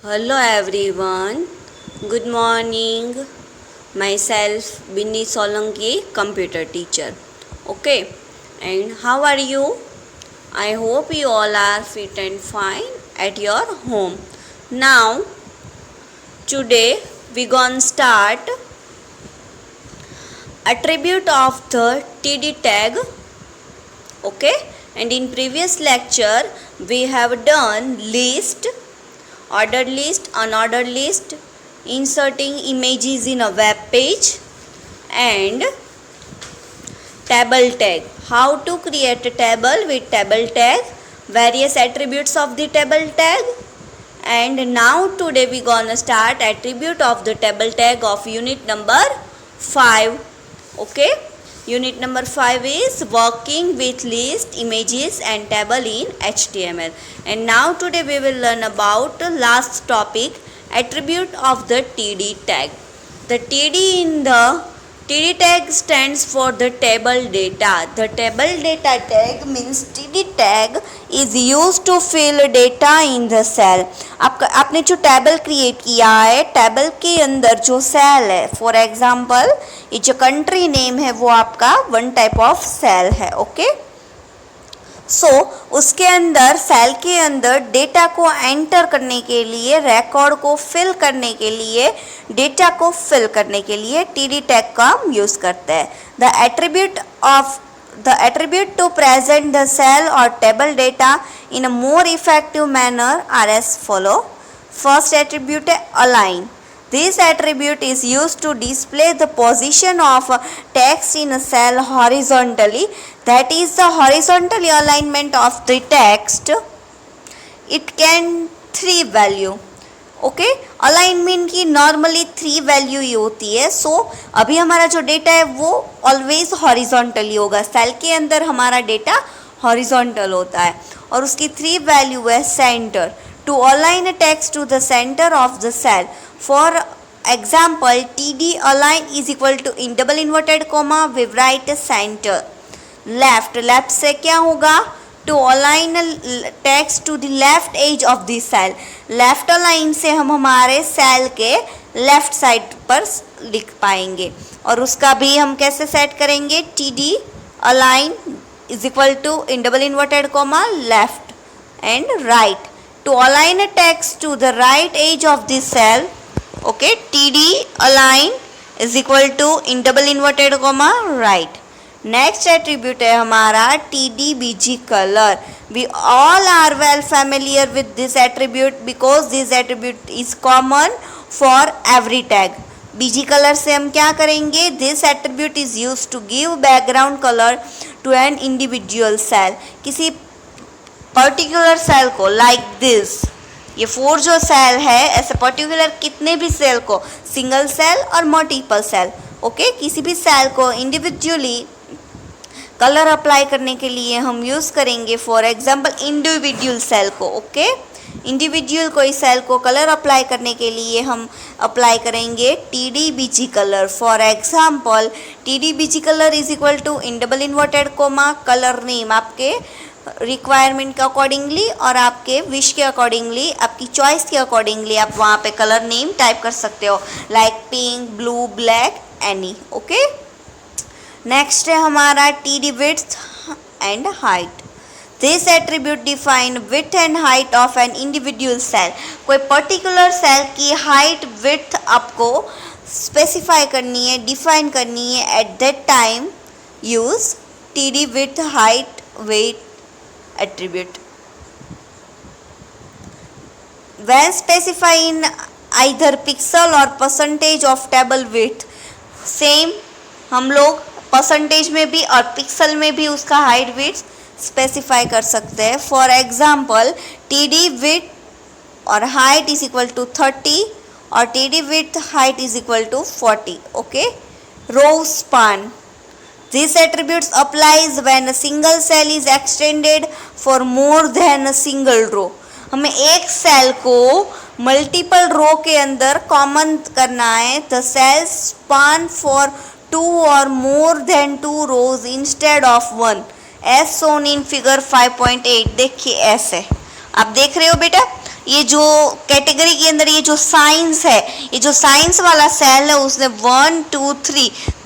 Hello everyone, good morning. Myself Binny Solanki, computer teacher. Okay, and how are you? I hope you all are fit and fine at your home. Now, today we gonna start attribute of the TD tag. Okay, and in previous lecture we have done list, ordered list, unordered list, inserting images in a web page, and table tag. How to create a table with table tag, various attributes of the table tag. And now today we gonna start attribute of the table tag of unit number 5. Okay, unit number 5 is working with list, images and table in HTML. And now today we will learn about the last topic, attribute of the TD tag. The TD in the TD tag stands for the table data. The table data tag means TD tag is used to fill data in the cell. आपने जो table create किया है, table के अंदर जो cell है, for example ये जो कंट्री नेम है वो आपका वन टाइप ऑफ सेल है. ओके, सो उसके अंदर सेल के अंदर डेटा को एंटर करने के लिए, रिकॉर्ड को फिल करने के लिए, डेटा को फिल करने के लिए टीडी टैग का हम यूज़ करते हैं. The attribute to present the cell or table data in a more effective manner are as follow. First attribute है align. This attribute is used to display the position of text in a cell horizontally, that is the horizontal alignment of the text. It can 3 value. Okay, alignment की normally 3 value ही होती है. सो अभी हमारा जो data है वो always horizontally होगा. Cell के अंदर हमारा डेटा हॉरिजॉन्टल होता है और उसकी 3 वैल्यू है centre. To align text to the centre of the cell, for example TD align is equal to in double inverted comma we write centre. Left से क्या होगा, to align text to the left edge of the cell. Left align से हम हमारे cell के left side पर लिख पाएंगे. और उसका भी हम कैसे सेट करेंगे, TD align is equal to in double inverted comma left and right. To align text to the right edge of the cell, okay, TD align is equal to in double inverted comma right. Next attribute है हमारा TDBG colour. We all are well familiar with this attribute because this attribute is common for every tag. BG colour से हम क्या करेंगे, this attribute is use to give background colour to an individual cell. किसी particular cell को, like this, ये 4 जो cell है, ऐसे पर्टिकुलर कितने भी सेल को, सिंगल सेल और मल्टीपल सेल, ओके, किसी भी सेल को इंडिविजुअली कलर अप्लाई करने के लिए हम यूज़ करेंगे. फॉर एग्जांपल इंडिविजुअल सेल को, ओके, इंडिविजुअल कोई सेल को कलर अप्लाई करने के लिए हम अप्लाई करेंगे TDBG colour. For example TDBG colour is equal to in double inverted comma colour name, आपके रिक्वायरमेंट के अकॉर्डिंगली और आपके विश के अकॉर्डिंगली, आपकी चॉइस के अकॉर्डिंगली आप वहाँ पे कलर नेम टाइप कर सकते हो, like pink, blue, black, any. Okay, next है हमारा TD width and height. This attribute define width and height of an individual cell. कोई पर्टिकुलर सेल की हाइट, विड्थ आपको स्पेसिफाई करनी है, डिफाइन करनी है. At that time use TD width, height, weight attribute. When specify in either pixel or percentage of table width, same हम लोग percentage में भी और पिक्सल में भी उसका हाइट विड्थ स्पेसिफाई कर सकते हैं. फॉर एग्जांपल TD विड्थ और हाइट इज इक्वल टू 30 और TD width height is equal to 40. Okay, row span. This attributes applies when a single cell is extended for more than a single row. हमें एक cell को multiple रो के अंदर common करना है. The cell span for 2 or more than 2 rows instead of 1, as shown in figure 5.8. देखिए ऐसे आप देख रहे हो बेटा, ये जो कैटेगरी के अंदर ये जो साइंस है, ये जो साइंस वाला सेल है उसने 1 2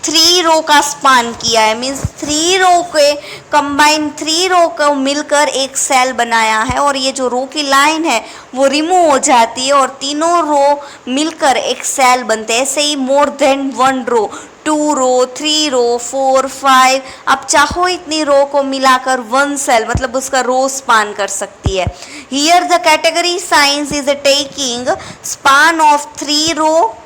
3 रो का स्पान किया है, मीन्स 3 रो के कंबाइन 3 रो को मिलकर एक सेल बनाया है, और ये जो रो की लाइन है वो रिमूव हो जाती है और तीनों रो मिलकर एक सेल बनते हैं। ऐसे ही मोर देन 1 रो, 2 रो, 3 रो, 4 5, आप चाहो इतनी रो को मिलाकर 1 सेल मतलब उसका रो स्पान कर सकती है। Here the category science is taking span of 3 row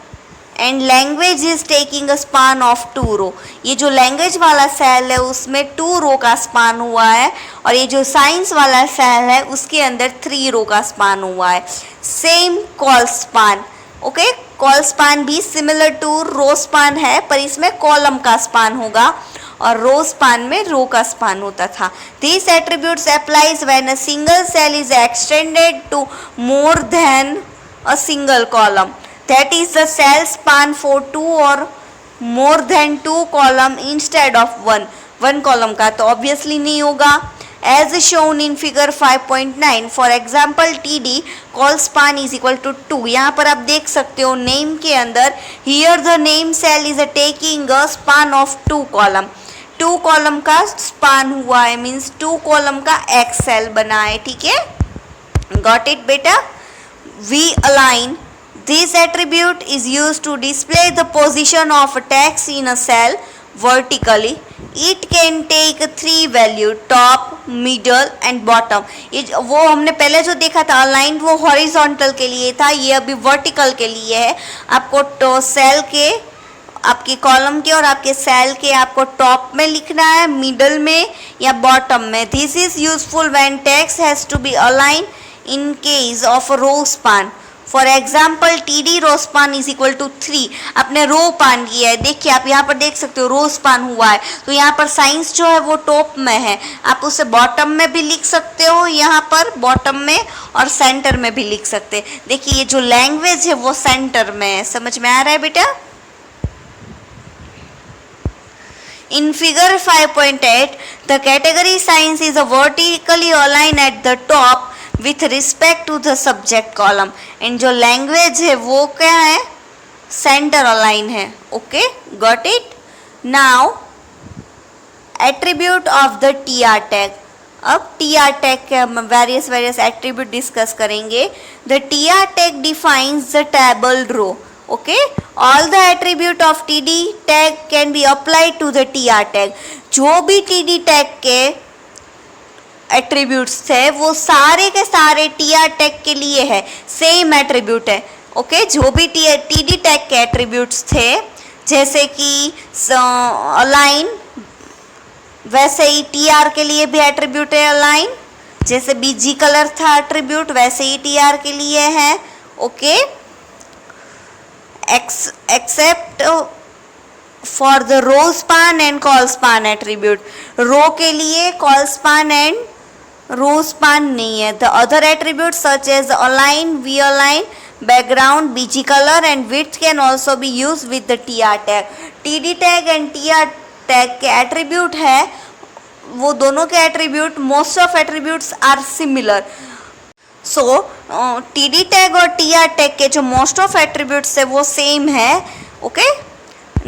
and language is taking a span of 2 row. ये जो लैंग्वेज वाला सेल है उसमें 2 रो का स्पान हुआ है, और ये जो साइंस वाला सेल है उसके अंदर 3 रो का स्पान हुआ है। Same call span, okay, call span भी सिमिलर टू रो स्पान है, पर इसमें कॉलम का स्पान होगा और रो स्पान में रो का स्पान होता था। This attributes applies when a single cell is extended to more than a single column, that is the cell span for 2 or more than 2 column instead of 1 column का तो obviously नहीं होगा। as shown in figure 5.9 for example TD call span is equal to 2। यहाँ पर आप देख सकते हो नेम के अंदर here the name cell is taking a span of 2 column, 2 column का span हुआ है, मीन्स 2 column का एक सेल बना है, ठीक है, got it बेटा। we align, this attribute is used to display the position of a text in a cell vertically. It can take 3 value top, middle and bottom। ये वो हमने पहले जो देखा था अलाइंड वो हॉरिजॉन्टल के लिए था, ये अभी वर्टिकल के लिए है। आपको तो सेल के, आपके कॉलम के और आपके सेल के आपको टॉप में लिखना है, मिडल में या बॉटम में। This is useful when text has to be align in case of row span. For example TD row span is equal to 3, आपने रो पान किया है, देखिए आप यहाँ पर देख सकते हो रो स्पान हुआ है, तो यहाँ पर साइंस जो है वो टॉप में है, आप उसे बॉटम में भी लिख सकते हो, यहाँ पर बॉटम में और सेंटर में भी लिख सकते हैं। देखिए ये जो लैंग्वेज है वो सेंटर में है, समझ में आ रहा है बेटा। In figure 5.8 the category science is a vertically aligned at the top with respect to the subject column, and जो language है वो क्या है, center align है, okay, got it। now attribute of the TR tag, अब TR tag के हम various attribute discuss करेंगे। the TR tag defines the table row, okay, all the attribute of TD tag can be applied to the TR tag। जो भी TD tag के attributes थे वो सारे के सारे TR टैग के लिए है, सेम एट्रीब्यूट है, ओके। जो भी TD टैग के एट्रीब्यूट्स थे जैसे कि अलाइन, वैसे ही TR के लिए भी एट्रीब्यूट है अलाइन, जैसे BG कलर था एट्रीब्यूट वैसे ही TR के लिए है, okay. Except for the row span and col span attribute, row के लिए col span and row span नहीं है। The other attribute such as align, V align, background, BG colour and width can also be use with the TR tag. TD tag and TR tag के attribute है वो दोनों के attribute, most of attributes are similar. So TD tag और TR tag के जो most of attributes है वो सेम है, okay.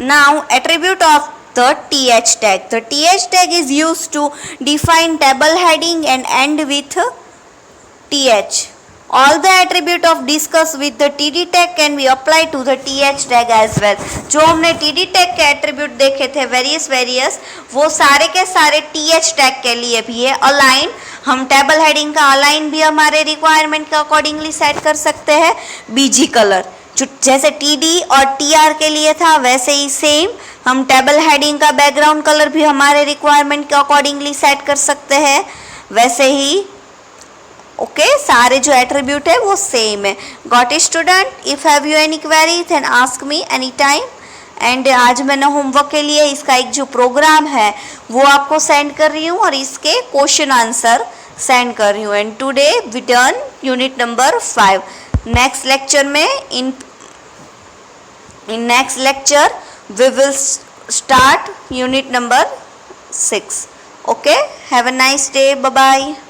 Now attribute of the TH tag, the TH tag is used to define table heading and end with TH। all the attribute of discuss with the TD tag can be applied to the TH tag as well। जो हमने TD tag के attribute देखे थे various वो सारे के सारे TH tag के लिए भी है। अलाइन, हम टेबल हेडिंग का अलाइन भी हमारे रिक्वायरमेंट के अकॉर्डिंगली सेट कर सकते हैं। BG कलर जो जैसे TD और TR के लिए था वैसे ही सेम हम टेबल हेडिंग का बैकग्राउंड कलर भी हमारे रिक्वायरमेंट के अकॉर्डिंगली सेट कर सकते हैं, वैसे ही ओके सारे जो एट्रीब्यूट है वो सेम है। Got it student, if have you any query then ask me any time. And आज मैंने होमवर्क के लिए इसका एक जो प्रोग्राम है वो आपको सेंड कर रही हूँ और इसके क्वेश्चन आंसर सेंड कर रही हूँ। And today we done unit number 5। Next lecture में in next lecture we will start unit number 6. Okay, have a nice day, bye bye.